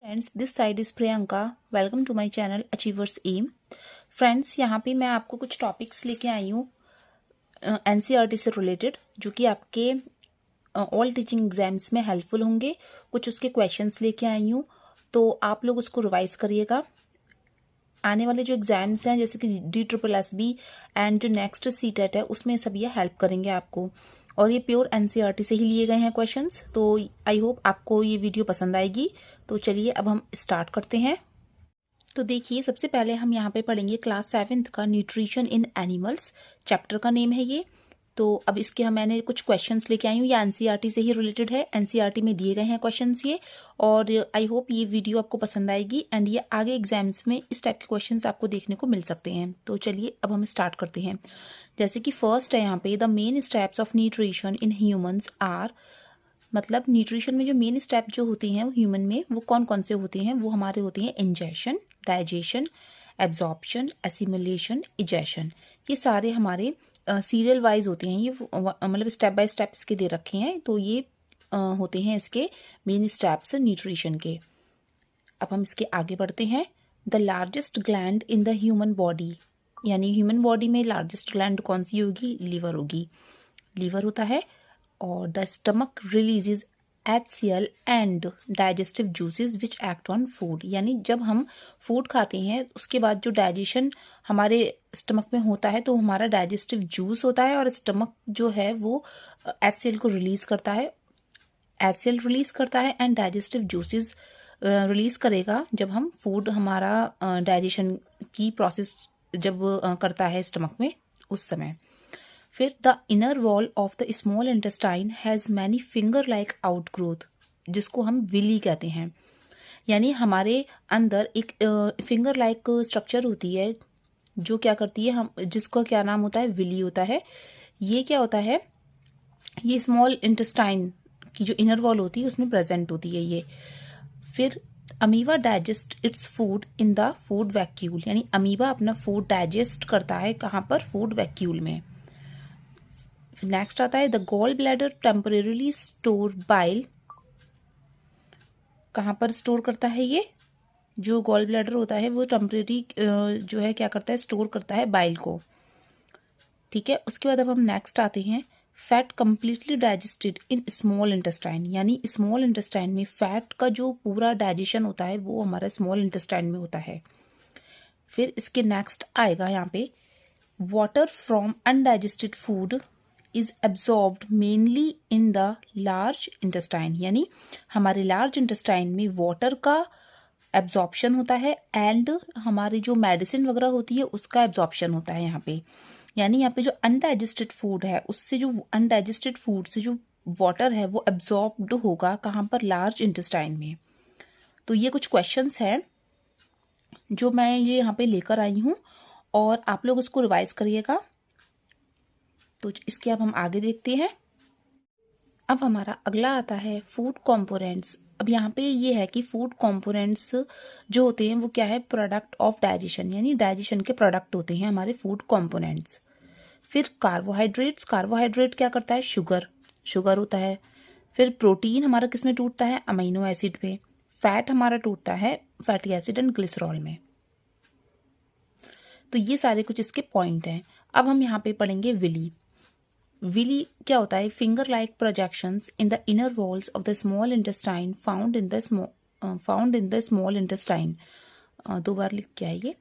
Friends, this side is Priyanka. Welcome to my channel achievers M. Friends, यहाँ पे मैं आपको कुछ टॉपिक्स लेके आई हूँ एनसीईआरटी से रिलेटेड, जो कि आपके ऑल टीचिंग एग्जाम्स में हेल्पफुल होंगे। कुछ उसके क्वेश्चंस लेके आई हूँ, तो आप लोग उसको रिवाइज करिएगा। आने वाले जो एग्ज़ाम्स हैं, जैसे कि DSSB एंड जो नेक्स्ट सीटेट है, उसमें सब ये हेल्प करेंगे आपको। और ये प्योर एनसीईआरटी से ही लिए गए हैं क्वेश्चंस। तो आई होप आपको ये वीडियो पसंद आएगी। तो चलिए अब हम स्टार्ट करते हैं। तो देखिए, सबसे पहले हम यहाँ पे पढ़ेंगे क्लास 7th का न्यूट्रिशन इन एनिमल्स, चैप्टर का नेम है ये। तो अब इसके मैंने कुछ क्वेश्चंस लेके आई हूँ, ये एनसीईआरटी से ही रिलेटेड है। एनसीईआरटी में दिए गए हैं क्वेश्चंस ये, और आई होप ये वीडियो आपको पसंद आएगी एंड ये आगे एग्जाम्स में इस टाइप के क्वेश्चंस आपको देखने को मिल सकते हैं। तो चलिए अब हम स्टार्ट करते हैं। जैसे कि फर्स्ट है यहाँ पे, the main steps of nutrition in humans are, मतलब न्यूट्रिशन में जो मेन स्टेप जो होती हैं वो ह्यूमन में, वो कौन कौन से होते हैं? वो हमारे होते हैं ingestion, digestion, absorption, assimilation, egestion. ये सारे हमारे सीरियल वाइज होते हैं। ये मतलब स्टेप बाय स्टेप इसके दे रखे हैं। तो ये होते हैं इसके मेन स्टेप्स न्यूट्रिशन के। अब हम इसके आगे बढ़ते हैं। The largest gland in the human body, यानी ह्यूमन बॉडी में लार्जेस्ट ग्लैंड कौन सी होगी? लीवर होगी। लीवर होता है। और the stomach releases HCl and digestive juices which act on food, यानी जब हम फूड खाते हैं उसके बाद जो डाइजेशन हमारे स्टमक में होता है, तो हमारा डाइजेस्टिव जूस होता है और स्टमक जो है वो HCl को रिलीज करता है। HCl रिलीज करता है एंड डाइजेस्टिव जूसेस रिलीज करेगा जब हम फूड, हमारा डाइजेशन की प्रोसेस जब करता है स्टमक में, उस समय। फिर the inner wall of the small intestine has many finger like outgrowth, जिसको हम विली कहते हैं। यानी हमारे अंदर एक फिंगर लाइक स्ट्रक्चर होती है जो क्या करती है, हम जिसका क्या नाम होता है? विली होता है। ये क्या होता है? ये स्मॉल इंटेस्टाइन की जो इनर वॉल होती है उसमें प्रेजेंट होती है ये। फिर amoeba digest its food in the food vacuole, यानी अमीबा अपना फूड डाइजेस्ट करता है कहाँ पर? फूड वैक्यूल में। नेक्स्ट आता है the gall bladder temporarily store bile, कहाँ पर स्टोर करता है ये? जो गॉल ब्लैडर होता है वो टेम्परेरी जो है क्या करता है? स्टोर करता है बाइल को। ठीक है। उसके बाद अब हम नेक्स्ट आते हैं, fat completely digested in small intestine, यानी स्मॉल इंटेस्टाइन में फैट का जो पूरा डाइजेशन होता है वो हमारा स्मॉल इंटेस्टाइन में होता है। फिर इसके नेक्स्ट आएगा यहाँ पे, water from undigested food is absorbed mainly in the large intestine, यानी हमारे लार्ज इंटेस्टाइन में वाटर का एब्जॉर्प्शन होता है एंड हमारी जो मेडिसिन वगैरह होती है उसका एब्जॉर्प्शन होता है यहाँ पे। यानी यहाँ पे जो अनडाइजेस्टेड फूड है, उससे जो अनडाइजेस्टेड फूड से जो वाटर है वो एब्जॉर्ब्ड होगा कहाँ पर? लार्ज इंटेस्टाइन में। तो ये कुछ क्वेश्चंस हैं जो मैं ये यहाँ पे लेकर आई हूँ और आप लोग उसको रिवाइज करिएगा। तो इसके अब हम आगे देखते हैं। अब हमारा अगला आता है फूड कंपोनेंट्स। अब यहाँ पे ये है कि फूड कंपोनेंट्स जो होते हैं वो क्या है? प्रोडक्ट ऑफ डाइजेशन, यानी डाइजेशन के प्रोडक्ट होते हैं हमारे फूड कंपोनेंट्स। फिर कार्बोहाइड्रेट्स, कार्बोहाइड्रेट क्या करता है? शुगर, शुगर होता है। फिर प्रोटीन हमारा किस में टूटता है? अमीनो एसिड में। फैट हमारा टूटता है फैटी एसिड एंड ग्लिसरॉल में। तो ये सारे कुछ इसके पॉइंट हैं। अब हम यहाँ पे पढ़ेंगे विली। विली क्या होता है? Finger like projections in the inner walls of the small intestine found in the small intestine. दो बार लिख के आइए।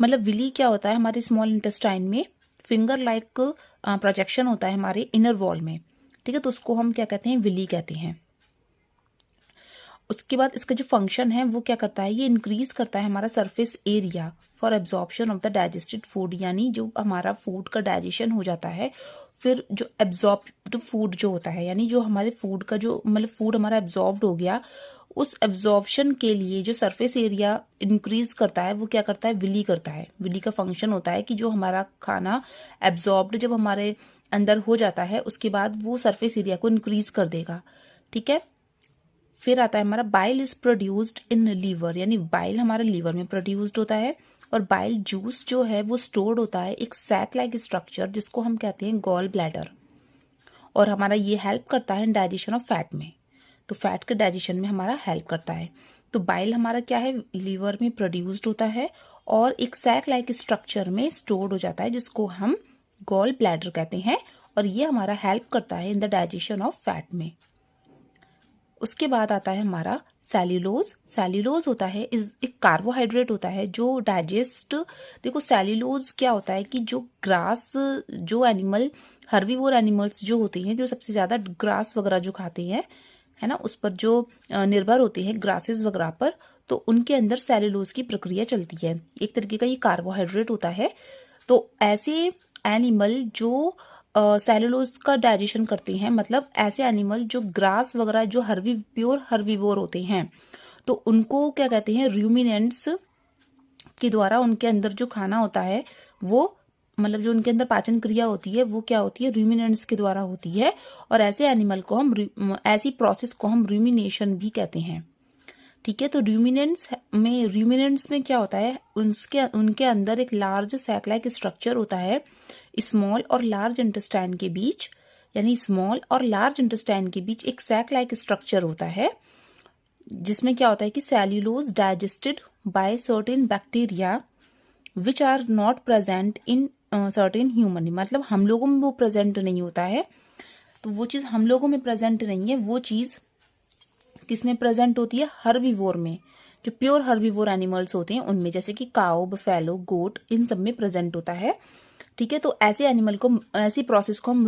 मतलब विली क्या होता है? हमारे स्मॉल इंटेस्टाइन में फिंगर लाइक प्रोजेक्शन होता है हमारे इनर वॉल में। ठीक है, तो उसको हम क्या कहते हैं? विली कहते हैं। उसके बाद इसका जो फंक्शन है वो क्या करता है? ये इंक्रीज करता है हमारा surface area for absorption of the digested food, यानी जो हमारा फूड का डाइजेशन हो जाता है, फिर जो एब्जॉर्ब्ड फूड जो होता है, यानी जो हमारे फूड का जो मतलब फूड हमारा एब्जॉर्ब्ड हो गया, उस एब्जॉर्प्शन के लिए जो सरफेस एरिया इंक्रीज करता है वो क्या करता है? विली करता है। विली का फंक्शन होता है कि जो हमारा खाना एब्जॉर्ब्ड जब हमारे अंदर हो जाता है उसके बाद वो सरफेस एरिया को इंक्रीज कर देगा। ठीक है। फिर आता है हमारा bile is produced in liver, यानी बाइल हमारे लीवर में प्रोड्यूस्ड होता है। और बाइल जूस जो है वो स्टोर्ड होता है एक सैक लाइक स्ट्रक्चर जिसको हम कहते हैं गॉल ब्लैडर, और हमारा ये हेल्प करता है डाइजेशन ऑफ फैट में। तो फैट के डाइजेशन में हमारा हेल्प करता है। तो बाइल हमारा क्या है, लीवर में प्रोड्यूस्ड होता है और एक सैक लाइक स्ट्रक्चर में स्टोर्ड हो जाता है, जिसको हम गॉल ब्लैडर कहते हैं, और ये हमारा हेल्प करता है in the digestion of fat में। उसके बाद आता है हमारा सेल्यूलोज। सेल्यूलोज होता है एक कार्बोहाइड्रेट होता है जो डाइजेस्ट, देखो सेल्यूलोज क्या होता है कि जो ग्रास, जो एनिमल, हर्बीवोर एनिमल्स जो होते हैं, जो सबसे ज़्यादा ग्रास वगैरह जो खाते हैं, है ना, उस पर जो निर्भर होते हैं ग्रासेस वगैरह पर, तो उनके अंदर सेल्यूलोज की प्रक्रिया चलती है। एक तरीके का ये कार्बोहाइड्रेट होता है। तो ऐसे एनिमल जो सेलुलोज का डाइजेशन करते हैं, मतलब ऐसे एनिमल जो ग्रास वगैरह, जो प्योर हर्बीवोर होते हैं, तो उनको क्या कहते हैं, रूमिनेंट्स के द्वारा उनके अंदर जो खाना होता है वो, मतलब जो उनके अंदर पाचन क्रिया होती है वो क्या होती है, रूमिनेंट्स के द्वारा होती है। और ऐसे एनिमल को हम, ऐसी प्रोसेस को हम रूमिनेशन भी कहते हैं। ठीक है, तो रूमिनेंट्स में क्या होता है, उनके अंदर एक लार्ज सैक लाइक स्ट्रक्चर होता है स्मॉल और लार्ज इंटेस्टाइन के बीच, यानी स्मॉल और लार्ज इंटेस्टाइन के बीच एक सैक लाइक स्ट्रक्चर होता है, जिसमें क्या होता है कि cellulose digested by certain bacteria which are not present in certain human, मतलब हम लोगों में वो प्रेजेंट नहीं होता है। तो वो चीज़ हम लोगों में प्रेजेंट नहीं है, वो चीज़ किसमें प्रेजेंट होती है, हर्बीवोर में, जो प्योर हर्बीवोर एनिमल्स होते हैं उनमें, जैसे कि काऊ, बफेलो, गोट, इन सब में प्रेजेंट होता है। ठीक है, तो ऐसे एनिमल को, ऐसी प्रोसेस को हम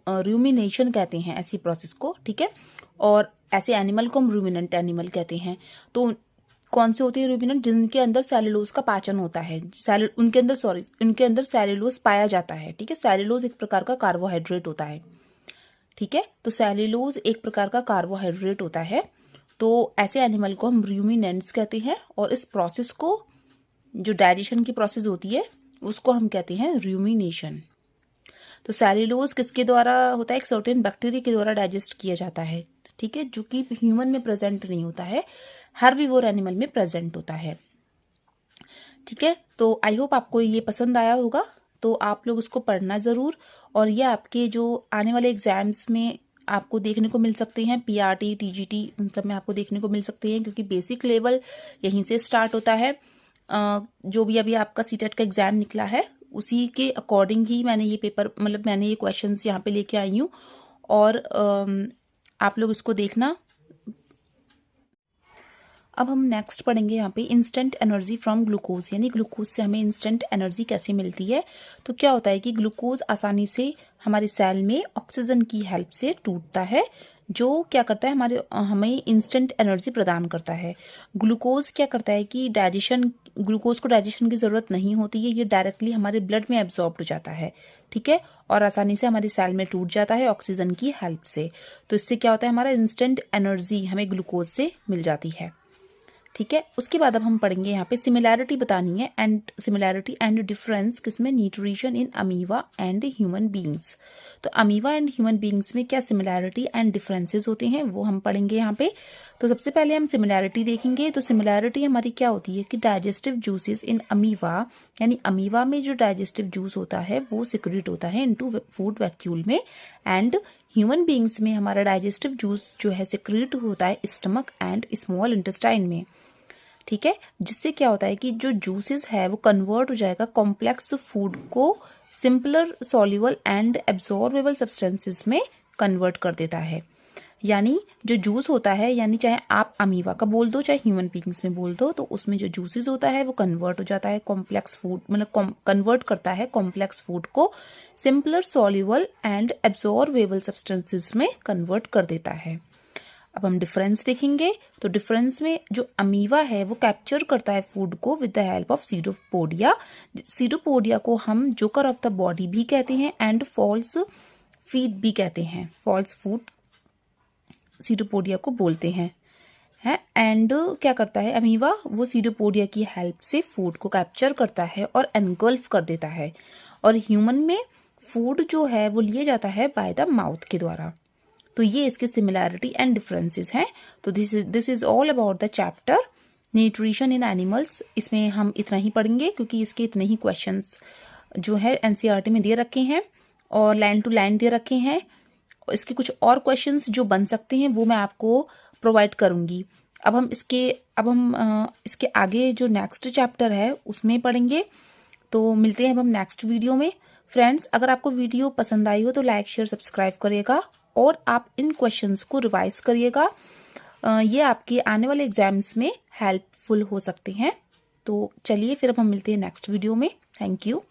रूमिनेशन कहते हैं, ऐसी प्रोसेस को। ठीक है, और ऐसे एनिमल को हम रूमिनेंट एनिमल कहते हैं। तो कौन से होते हैं रूमिनेंट, जिनके अंदर सेल्यूलोज का पाचन होता है, उनके अंदर सेल्यूलोज पाया जाता है। ठीक है, सेल्यूलोज एक प्रकार का कार्बोहाइड्रेट होता है। ठीक है, तो सेल्यूलोज एक प्रकार का कार्बोहाइड्रेट होता है। तो ऐसे एनिमल को हम रूमिनेंट्स कहते हैं, और इस प्रोसेस को, जो डाइजेशन की प्रोसेस होती है, उसको हम कहते हैं रूमिनेशन। तो सेल्यूलोज किसके द्वारा होता है, एक सर्टेन बैक्टीरिया के द्वारा डाइजेस्ट किया जाता है। ठीक है, जो कि ह्यूमन में प्रेजेंट नहीं होता है, हर्बीवोर एनिमल में प्रेजेंट होता है। ठीक है, तो आई होप आपको ये पसंद आया होगा, तो आप लोग उसको पढ़ना ज़रूर, और ये आपके जो आने वाले एग्जाम्स में आपको देखने को मिल सकते हैं, पीआरटी, टीजीटी, उन सब में आपको देखने को मिल सकते हैं, क्योंकि बेसिक लेवल यहीं से स्टार्ट होता है। जो भी अभी आपका सीटेट का एग्जाम निकला है उसी के अकॉर्डिंग ही मैंने ये पेपर, मतलब मैंने ये क्वेश्चंस यहाँ पे लेके आई हूँ, और आप लोग इसको देखना। अब हम नेक्स्ट पढ़ेंगे यहाँ पे इंस्टेंट एनर्जी फ्रॉम ग्लूकोज, यानी ग्लूकोज से हमें इंस्टेंट एनर्जी कैसे मिलती है। तो क्या होता है कि ग्लूकोज आसानी से हमारे सेल में ऑक्सीजन की हेल्प से टूटता है, जो क्या करता है, हमें इंस्टेंट एनर्जी प्रदान करता है। ग्लूकोज क्या करता है कि ग्लूकोज को डाइजेशन की ज़रूरत नहीं होती है, ये डायरेक्टली हमारे ब्लड में एब्जॉर्ब हो जाता है। ठीक है, और आसानी से हमारे सेल में टूट जाता है ऑक्सीजन की हेल्प से। तो इससे क्या होता है, हमारा इंस्टेंट एनर्जी हमें ग्लूकोज से मिल जाती है। ठीक है, उसके बाद अब हम पढ़ेंगे यहाँ पे सिमिलैरिटी बतानी है, एंड सिमिलैरिटी एंड डिफरेंस किसमें, nutrition in amoeba and human beings. तो अमीवा एंड ह्यूमन बींग्स में क्या सिमिलैरिटी एंड डिफरेंसेस होते हैं वो हम पढ़ेंगे यहाँ पे। तो सबसे पहले हम सिमिलैरिटी देखेंगे। तो सिमिलैरिटी हमारी क्या होती है कि डाइजेस्टिव जूसेस इन अमीवा, यानी अमीवा में जो डाइजेस्टिव जूस होता है वो सिक्रीट होता है इनटू फूड वैक्यूल में, एंड ह्यूमन बींग्स में हमारा डाइजेस्टिव जूस जो है सिक्रीट होता है स्टमक एंड स्मॉल इंटेस्टाइन में। ठीक है, जिससे क्या होता है कि जो जूसेस है वो कन्वर्ट हो जाएगा कॉम्प्लेक्स फूड को simpler soluble and absorbable substances में कन्वर्ट कर देता है। यानी जो जूस होता है, यानी चाहे आप अमीवा का बोल दो चाहे ह्यूमन बींग्स में बोल दो, तो उसमें जो जूसेस होता है वो कन्वर्ट हो जाता है कॉम्प्लेक्स फूड, मतलब कन्वर्ट करता है कॉम्प्लेक्स फूड को simpler soluble and absorbable substances में कन्वर्ट कर देता है। अब हम डिफरेंस देखेंगे। तो डिफरेंस में जो अमीवा है वो कैप्चर करता है फूड को with the help of pseudopodia. Pseudopodia को हम जोकर ऑफ द बॉडी भी कहते हैं एंड फॉल्स फीड भी कहते हैं, फॉल्स फूड सीडोपोडिया को बोलते हैं। एंड क्या करता है अमीवा, वो सीडोपोडिया की हेल्प से फूड को कैप्चर करता है और एनगल्फ कर देता है, और ह्यूमन में फूड जो है वो लिया जाता है बाय द माउथ के द्वारा। तो ये इसके सिमिलैरिटी एंड डिफरेंसेस हैं। तो this is all about the chapter nutrition in animals. इसमें हम इतना ही पढ़ेंगे क्योंकि इसके इतने ही क्वेश्चंस जो है एनसीईआरटी में दे रखे हैं और लाइन टू लाइन दे रखे हैं। इसके कुछ और क्वेश्चंस जो बन सकते हैं वो मैं आपको प्रोवाइड करूंगी। अब हम इसके आगे जो नेक्स्ट चैप्टर है उसमें पढ़ेंगे। तो मिलते हैं अब हम नेक्स्ट वीडियो में। फ्रेंड्स, अगर आपको वीडियो पसंद आई हो तो लाइक शेयर सब्सक्राइब करिएगा और आप इन क्वेश्चंस को रिवाइज करिएगा। ये आपके आने वाले एग्जाम्स में हेल्पफुल हो सकते हैं। तो चलिए फिर अब हम मिलते हैं नेक्स्ट वीडियो में। Thank you.